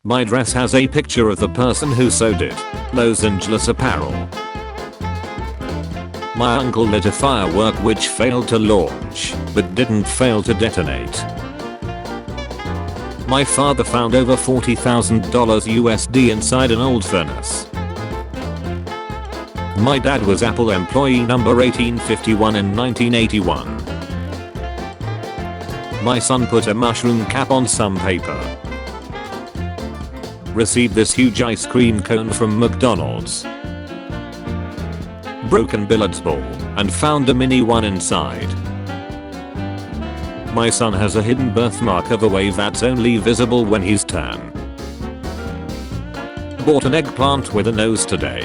My dress has a picture of the person who sewed it. Los Angeles Apparel. My uncle lit a firework which failed to launch, but didn't fail to detonate. My father found over $40,000 USD inside an old furnace. My dad was Apple employee number 1851 in 1981. My son put a mushroom cap on some paper. Received this huge ice cream cone from McDonald's. Broken billiards ball and found a mini one inside. My son has a hidden birthmark of a wave that's only visible when he's 10. Bought an eggplant with a nose today.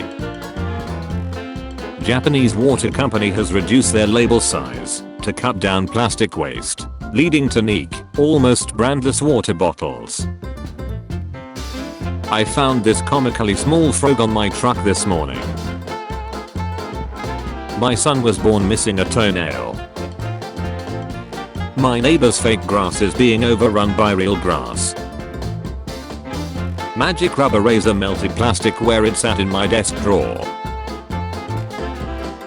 Japanese water company has reduced their label size to cut down plastic waste, leading to neat, almost brandless water bottles. I found this comically small frog on my truck this morning. My son was born missing a toenail. My neighbor's fake grass is being overrun by real grass. Magic rubber razor melted plastic where it sat in my desk drawer.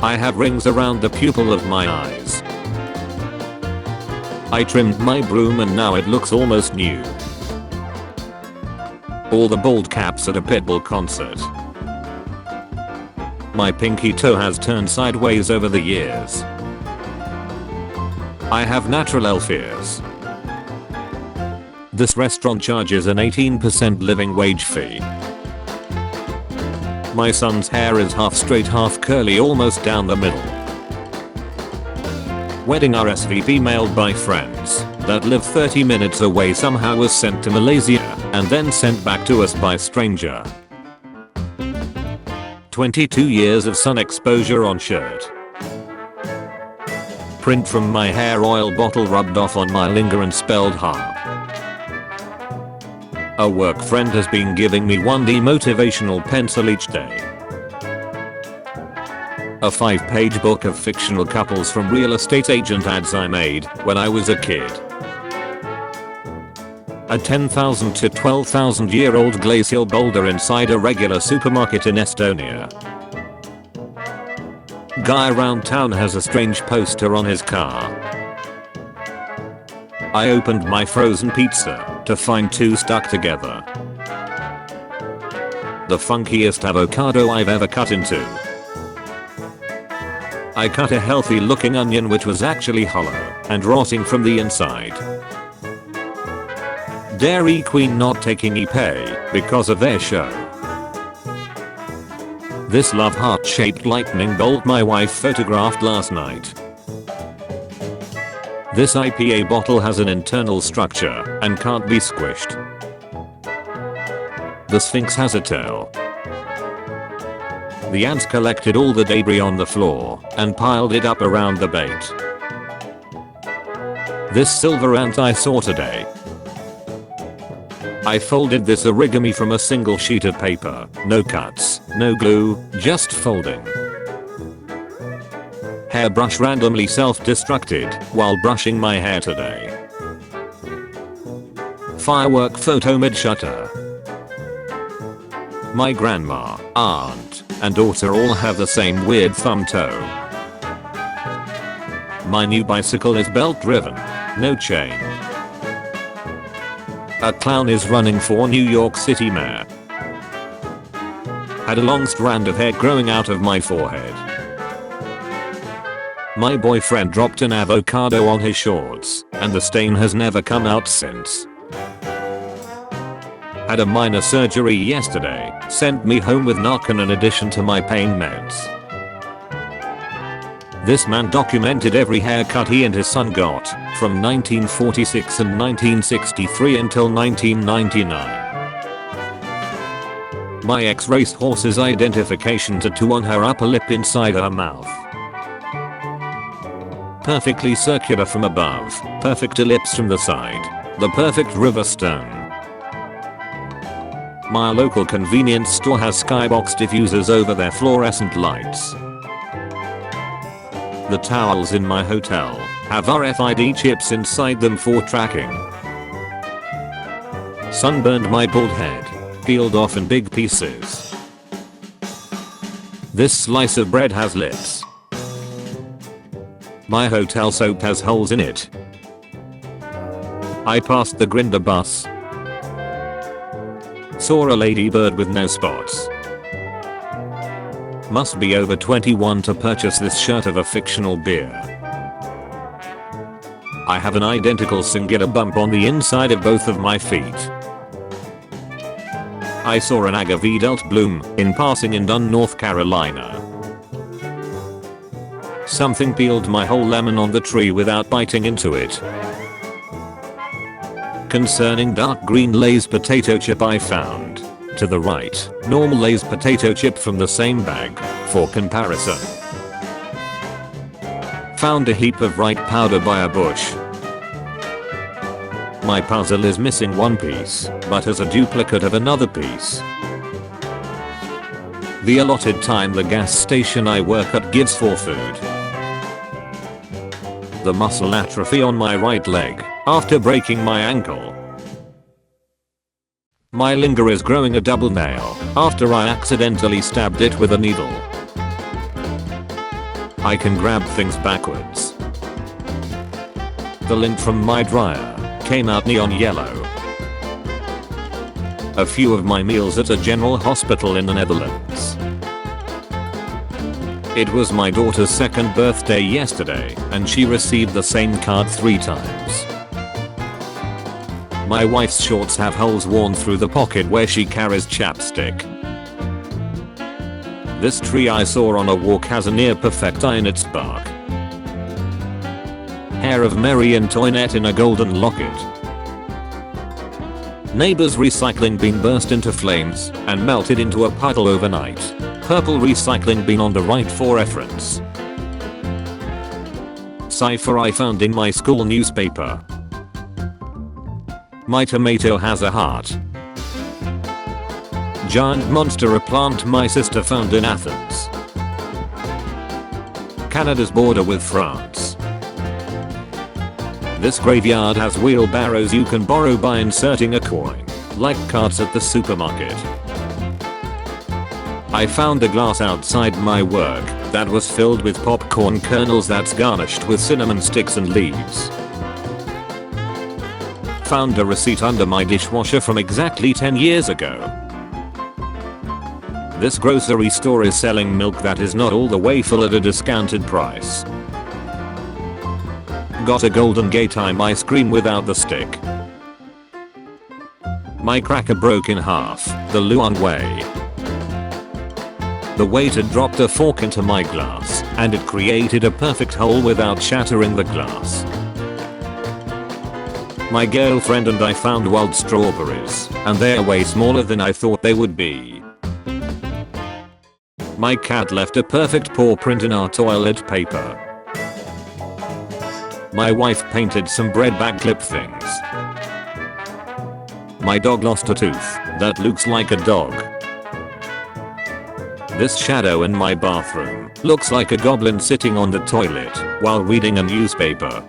I have rings around the pupil of my eyes. I trimmed my broom and now it looks almost new. All the bald caps at a Pitbull concert. My pinky toe has turned sideways over the years. I have natural elf ears. This restaurant charges an 18% living wage fee. My son's hair is half straight, half curly, almost down the middle. Wedding RSVP mailed by friends that live 30 minutes away somehow was sent to Malaysia and then sent back to us by stranger. 22 years of sun exposure on shirt. Print from my hair oil bottle rubbed off on my linger and spelled ha. A work friend has been giving me 1D motivational pencil each day. A 5-page book of fictional couples from real estate agent ads I made when I was a kid. A 10,000 to 12,000 year old glacial boulder inside a regular supermarket in Estonia. Guy around town has a strange poster on his car. I opened my frozen pizza to find 2 stuck together. The funkiest avocado I've ever cut into. I cut a healthy looking onion which was actually hollow and rotting from the inside. Dairy Queen not taking e-pay because of their show. This love heart shaped lightning bolt my wife photographed last night. This IPA bottle has an internal structure and can't be squished. The Sphinx has a tail. The ants collected all the debris on the floor and piled it up around the bait. This silver ant I saw today. I folded this origami from a single sheet of paper, no cuts, no glue, just folding. Hairbrush randomly self-destructed while brushing my hair today. Firework photo mid-shutter. My grandma, aunt, and daughter all have the same weird thumb toe. My new bicycle is belt driven, no chain. A clown is running for New York City mayor. Had a long strand of hair growing out of my forehead. My boyfriend dropped an avocado on his shorts, and the stain has never come out since. Had a minor surgery yesterday, sent me home with Narcan in addition to my pain meds. This man documented every haircut he and his son got from 1946 and 1963 until 1999. My ex racehorse's identification tattoo on her upper lip inside her mouth. Perfectly circular from above, perfect ellipse from the side, the perfect river stone. My local convenience store has skybox diffusers over their fluorescent lights. The towels in my hotel have RFID chips inside them for tracking. Sunburned my bald head. Peeled off in big pieces. This slice of bread has lips. My hotel soap has holes in it. I passed the Grinder bus. Saw a ladybird with no spots. Must be over 21 to purchase this shirt of a fictional beer. I have an identical singular bump on the inside of both of my feet. I saw an agave bloom in passing in Dunn, North Carolina. Something peeled my whole lemon on the tree without biting into it. Concerning dark green Lay's potato chip, I found, to the right, normal Lay's potato chip from the same bag, for comparison. Found a heap of right powder by a bush. My puzzle is missing one piece, but has a duplicate of another piece. The allotted time the gas station I work at gives for food. The muscle atrophy on my right leg, after breaking my ankle. My linger is growing a double nail, after I accidentally stabbed it with a needle. I can grab things backwards. The lint from my dryer came out neon yellow. A few of my meals at a general hospital in the Netherlands. It was my daughter's second birthday yesterday, and she received the same card 3 times. My wife's shorts have holes worn through the pocket where she carries chapstick. This tree I saw on a walk has a near perfect eye in its bark. Hair of Mary Antoinette in a golden locket. Neighbor's recycling bin burst into flames and melted into a puddle overnight. Purple recycling bin on the right for reference. Cipher I found in my school newspaper. My tomato has a heart. Giant monster, a plant my sister found in Athens. Canada's border with France. This graveyard has wheelbarrows you can borrow by inserting a coin, like carts at the supermarket. I found a glass outside my work that was filled with popcorn kernels that's garnished with cinnamon sticks and leaves. Found a receipt under my dishwasher from exactly 10 years ago. This grocery store is selling milk that is not all the way full at a discounted price. Got a Golden Gate Time ice cream without the stick. My cracker broke in half, the Luan way. The waiter dropped a fork into my glass, and it created a perfect hole without shattering the glass. My girlfriend and I found wild strawberries, and they're way smaller than I thought they would be. My cat left a perfect paw print in our toilet paper. My wife painted some bread bag clip things. My dog lost a tooth that looks like a dog. This shadow in my bathroom looks like a goblin sitting on the toilet while reading a newspaper.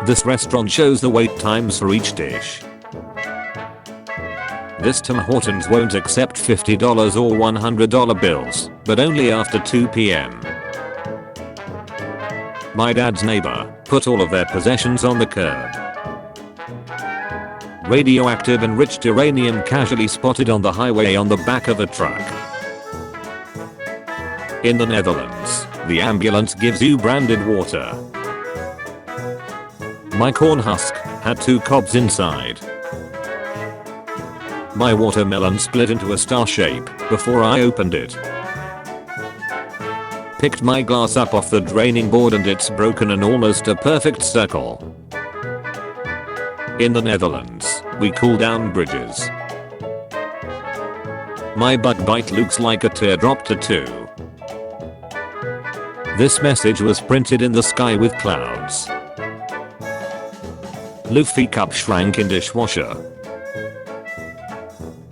This restaurant shows the wait times for each dish. This Tim Hortons won't accept $50 or $100 bills, but only after 2 p.m. My dad's neighbor put all of their possessions on the curb. Radioactive enriched uranium casually spotted on the highway on the back of a truck. In the Netherlands, the ambulance gives you branded water. My corn husk had 2 cobs inside. My watermelon split into a star shape before I opened it. Picked my glass up off the draining board and it's broken in almost a perfect circle. In the Netherlands, we cool down bridges. My bug bite looks like a teardrop tattoo. This message was printed in the sky with clouds. Luffy cup shrank in dishwasher.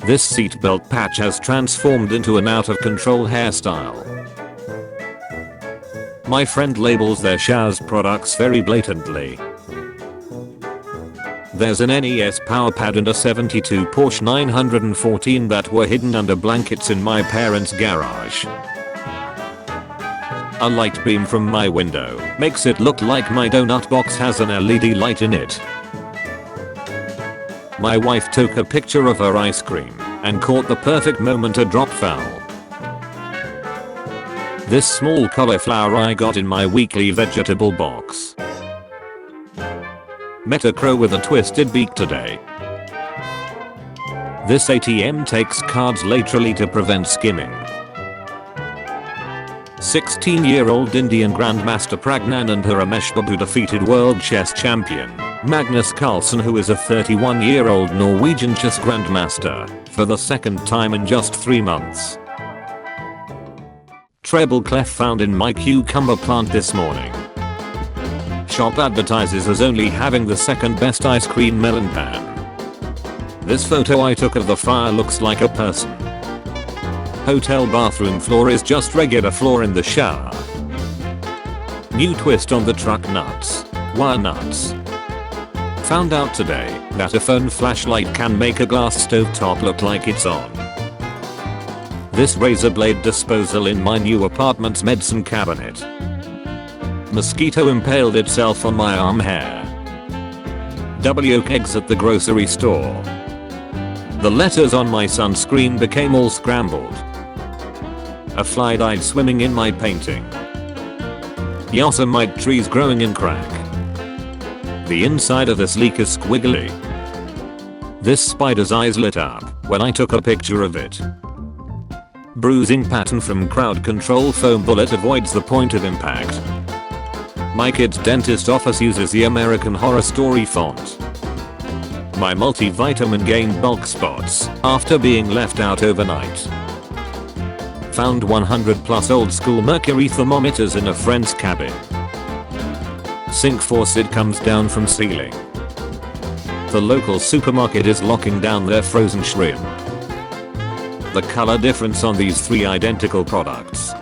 This seatbelt patch has transformed into an out-of-control hairstyle. My friend labels their showers products very blatantly. There's an NES power pad and a 72 Porsche 914 that were hidden under blankets in my parents' garage. A light beam from my window makes it look like my donut box has an LED light in it. My wife took a picture of her ice cream and caught the perfect moment a drop fell. This small cauliflower I got in my weekly vegetable box. Met a crow with a twisted beak today. This ATM takes cards laterally to prevent skimming. 16-year-old Indian Grandmaster Pragnan and her Ramesh Babu defeated world chess champion Magnus Carlsen, who is a 31-year-old Norwegian chess grandmaster, for the second time in just 3 months. Treble clef found in my cucumber plant this morning. Shop advertises as only having the second best ice cream melon pan. This photo I took of the fire looks like a person. Hotel bathroom floor is just regular floor in the shower. New twist on the truck nuts. Wire nuts. Found out today that a phone flashlight can make a glass stove top look like it's on. This razor blade disposal in my new apartment's medicine cabinet. Mosquito impaled itself on my arm hair. Double yolk eggs at the grocery store. The letters on my sunscreen became all scrambled. A fly died swimming in my painting. Yosemite trees growing in crack. The inside of this leak is squiggly. This spider's eyes lit up when I took a picture of it. Bruising pattern from crowd control foam bullet avoids the point of impact. My kid's dentist office uses the American Horror Story font. My multivitamin gained bulk spots after being left out overnight. Found 100 plus old school mercury thermometers in a friend's cabin. Sink faucet comes down from ceiling. The local supermarket is locking down their frozen shrimp. The color difference on these 3 identical products.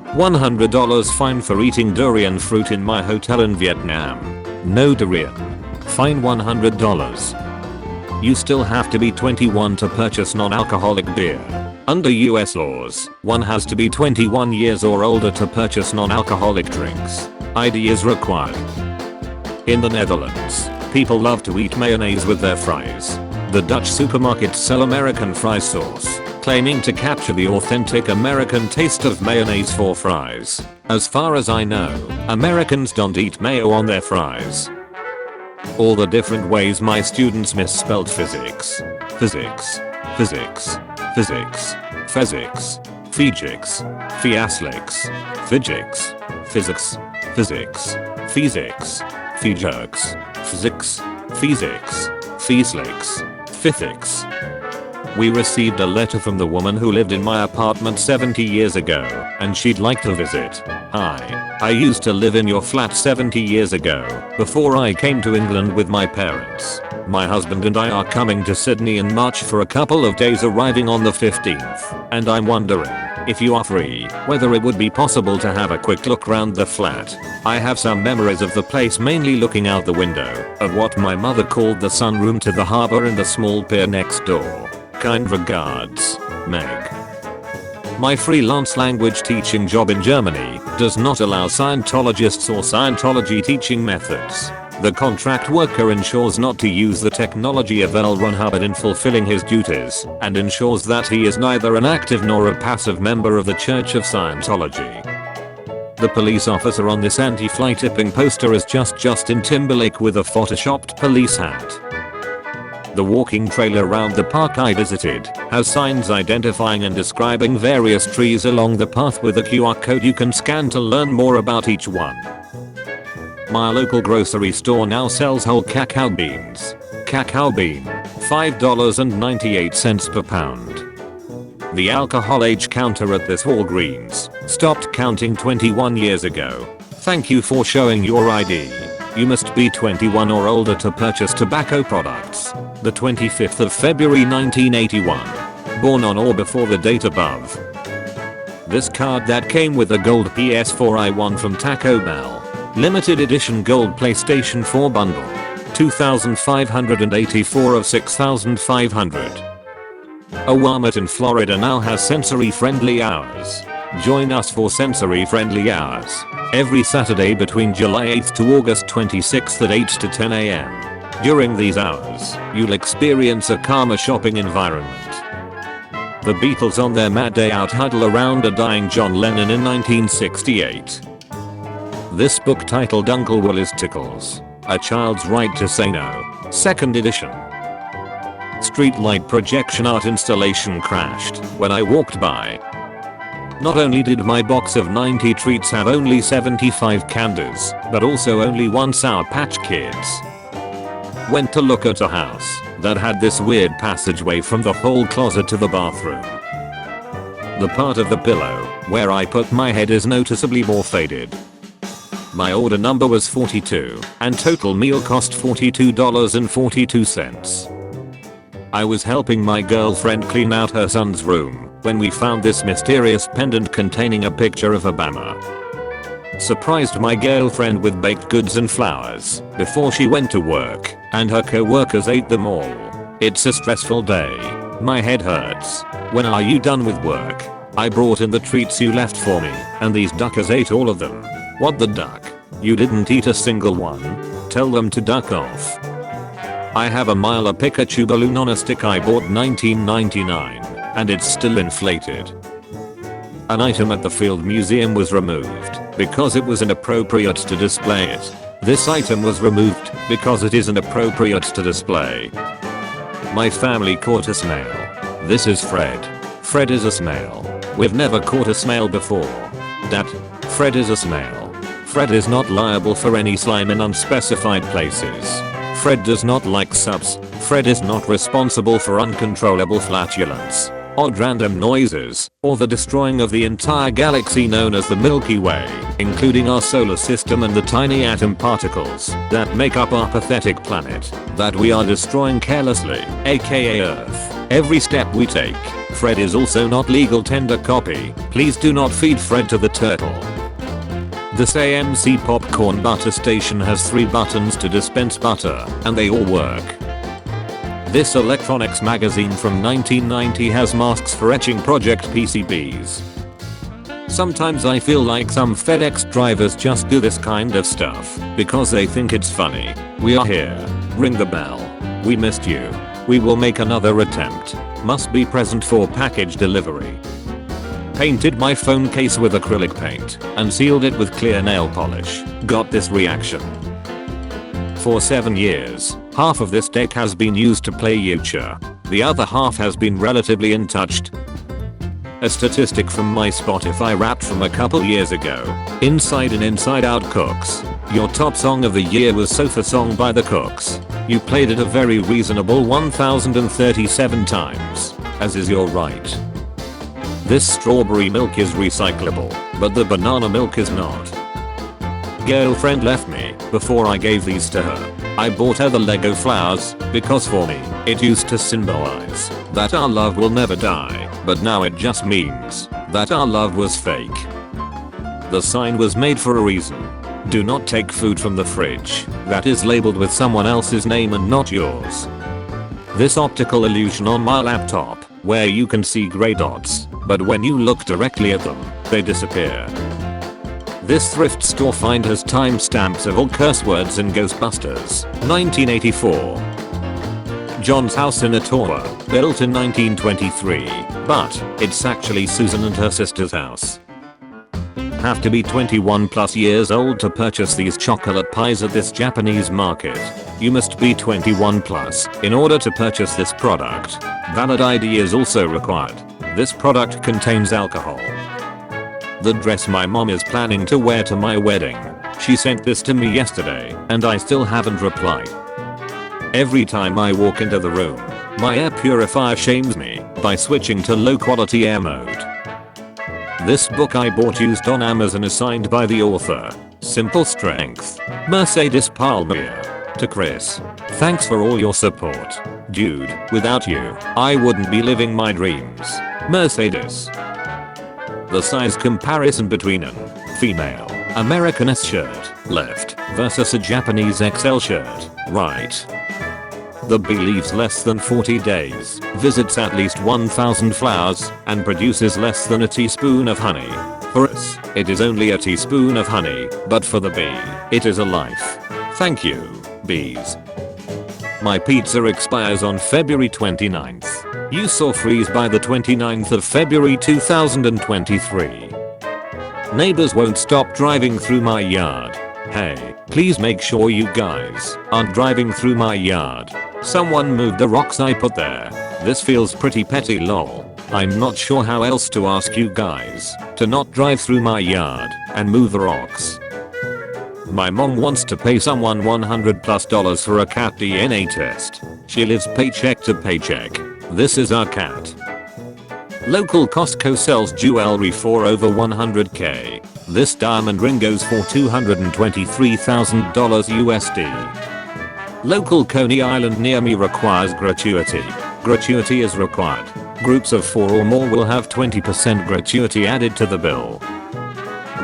$100 fine for eating durian fruit in my hotel in Vietnam. No durian. Fine $100. You still have to be 21 to purchase non-alcoholic beer. Under US laws, one has to be 21 years or older to purchase non-alcoholic drinks. ID is required. In the Netherlands, people love to eat mayonnaise with their fries. The Dutch supermarkets sell American fry sauce, claiming to capture the authentic American taste of mayonnaise for fries. As far as I know, Americans don't eat mayo on their fries. All the different ways my students misspelled physics. Physics. Physics. Physics. Physics. Physics. Physics. Physics. Physics. Physics. Physics. Physics. Physics. Physics. Physics. Physics. We received a letter from the woman who lived in my apartment 70 years ago, and she'd like to visit. Hi, I used to live in your flat 70 years ago, before I came to England with my parents. My husband and I are coming to Sydney in March for a couple of days, arriving on the 15th, and I'm wondering, if you are free, whether it would be possible to have a quick look round the flat. I have some memories of the place, mainly looking out the window of what my mother called the sunroom to the harbour and the small pier next door. Kind regards, Meg. My freelance language teaching job in Germany does not allow Scientologists or Scientology teaching methods. The contract worker ensures not to use the technology of L. Ron Hubbard in fulfilling his duties, and ensures that he is neither an active nor a passive member of the Church of Scientology. The police officer on this anti-fly tipping poster is just Justin Timberlake with a photoshopped police hat. The walking trail around the park I visited has signs identifying and describing various trees along the path with a QR code you can scan to learn more about each one. My local grocery store now sells whole cacao beans. Cacao bean, $5.98 per pound. The alcohol age counter at this Walgreens stopped counting 21 years ago. Thank you for showing your ID. You must be 21 or older to purchase tobacco products. The 25th of February 1981. Born on or before the date above. This card that came with a gold PS4 I won from Taco Bell. Limited edition gold PlayStation 4 bundle. 2,584 of 6,500. A Walmart in Florida now has sensory-friendly hours. Join us for sensory-friendly hours every Saturday between July 8th to August 26th at 8 to 10 a.m. During these hours, you'll experience a calmer shopping environment. The Beatles on their mad day out huddle around a dying John Lennon in 1968. This book titled Uncle Willis Tickles: A Child's Right to Say No, 2nd edition. Streetlight projection art installation crashed when I walked by. Not only did my box of 90 treats have only 75 candies, but also only 1 Sour Patch Kids. Went to look at a house that had this weird passageway from the hall closet to the bathroom. The part of the pillow where I put my head is noticeably more faded. My order number was 42, and total meal cost $42.42. I was helping my girlfriend clean out her son's room when we found this mysterious pendant containing a picture of Obama. Surprised my girlfriend with baked goods and flowers before she went to work, and her co-workers ate them all. It's a stressful day. My head hurts. When are you done with work? I brought in the treats you left for me, and these duckers ate all of them. What the duck? You didn't eat a single one? Tell them to duck off. I have a Mylar Pikachu balloon on a stick I bought $19.99, and it's still inflated. An item at the Field Museum was removed because it was inappropriate to display it. This item was removed because it isn't appropriate to display. My family caught a snail. This is Fred. Fred is a snail. We've never caught a snail before. Dad, Fred is a snail. Fred is not liable for any slime in unspecified places. Fred does not like subs. Fred is not responsible for uncontrollable flatulence, odd random noises, or the destroying of the entire galaxy known as the Milky Way, including our solar system and the tiny atom particles that make up our pathetic planet that we are destroying carelessly, aka Earth. Every step we take. Fred is also not legal tender copy. Please do not feed Fred to the turtle. This AMC popcorn butter station has 3 buttons to dispense butter, and they all work. This electronics magazine from 1990 has masks for etching project PCBs. Sometimes I feel like some FedEx drivers just do this kind of stuff because they think it's funny. We are here. Ring the bell. We missed you. We will make another attempt. Must be present for package delivery. Painted my phone case with acrylic paint and sealed it with clear nail polish. Got this reaction. For 7 years, half of this deck has been used to play Euchre. The other half has been relatively untouched. A statistic from my Spotify Wrapped from a couple years ago. Inside and Inside Out Cooks. Your top song of the year was Sofa Song by the Cooks. You played it a very reasonable 1037 times, as is your right. This strawberry milk is recyclable, but the banana milk is not. Girlfriend left me before I gave these to her. I bought her the Lego flowers because for me, it used to symbolize that our love will never die, but now it just means that our love was fake. The sign was made for a reason. Do not take food from the fridge that is labeled with someone else's name and not yours. This optical illusion on my laptop, where you can see gray dots, but when you look directly at them, they disappear. This thrift store find has timestamps of all curse words in Ghostbusters, 1984. John's house in Ottawa, built in 1923, but it's actually Susan and her sister's house. Have to be 21 plus years old to purchase these chocolate pies at this Japanese market. You must be 21 plus in order to purchase this product. Valid ID is also required. This product contains alcohol. The dress my mom is planning to wear to my wedding. She sent this to me yesterday and I still haven't replied. Every time I walk into the room, my air purifier shames me by switching to low quality air mode. This book I bought used on Amazon is signed by the author. Simple Strength. Mercedes Palmier. To Chris. Thanks for all your support. Dude, without you, I wouldn't be living my dreams. Mercedes. The size comparison between an female American S shirt, left, versus a Japanese XL shirt, right? The bee lives less than 40 days, visits at least 1,000 flowers, and produces less than a teaspoon of honey. For us, it is only a teaspoon of honey, but for the bee, it is a life. Thank you, bees. My pizza expires on February 29th. You saw freeze by the 29th of February 2023. Neighbors won't stop driving through my yard. Hey, please make sure you guys aren't driving through my yard. Someone moved the rocks I put there. This feels pretty petty lol. I'm not sure how else to ask you guys to not drive through my yard and move the rocks. My mom wants to pay someone $100+ for a cat DNA test. She lives paycheck to paycheck. This is our cat. Local Costco sells jewelry for over $100k. This diamond ring goes for $223,000 USD. Local Coney Island near me requires gratuity. Gratuity is required. Groups of 4 or more will have 20% gratuity added to the bill.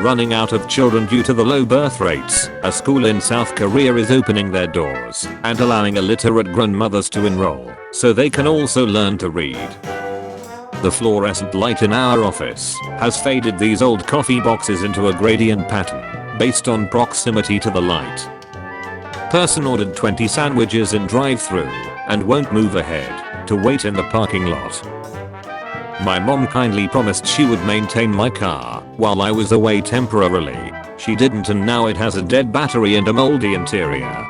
Running out of children due to the low birth rates, a school in South Korea is opening their doors and allowing illiterate grandmothers to enroll so they can also learn to read. The fluorescent light in our office has faded these old coffee boxes into a gradient pattern based on proximity to the light. Person ordered 20 sandwiches in drive-thru and won't move ahead to wait in the parking lot. My mom kindly promised she would maintain my car while I was away temporarily. She didn't, and now it has a dead battery and a moldy interior.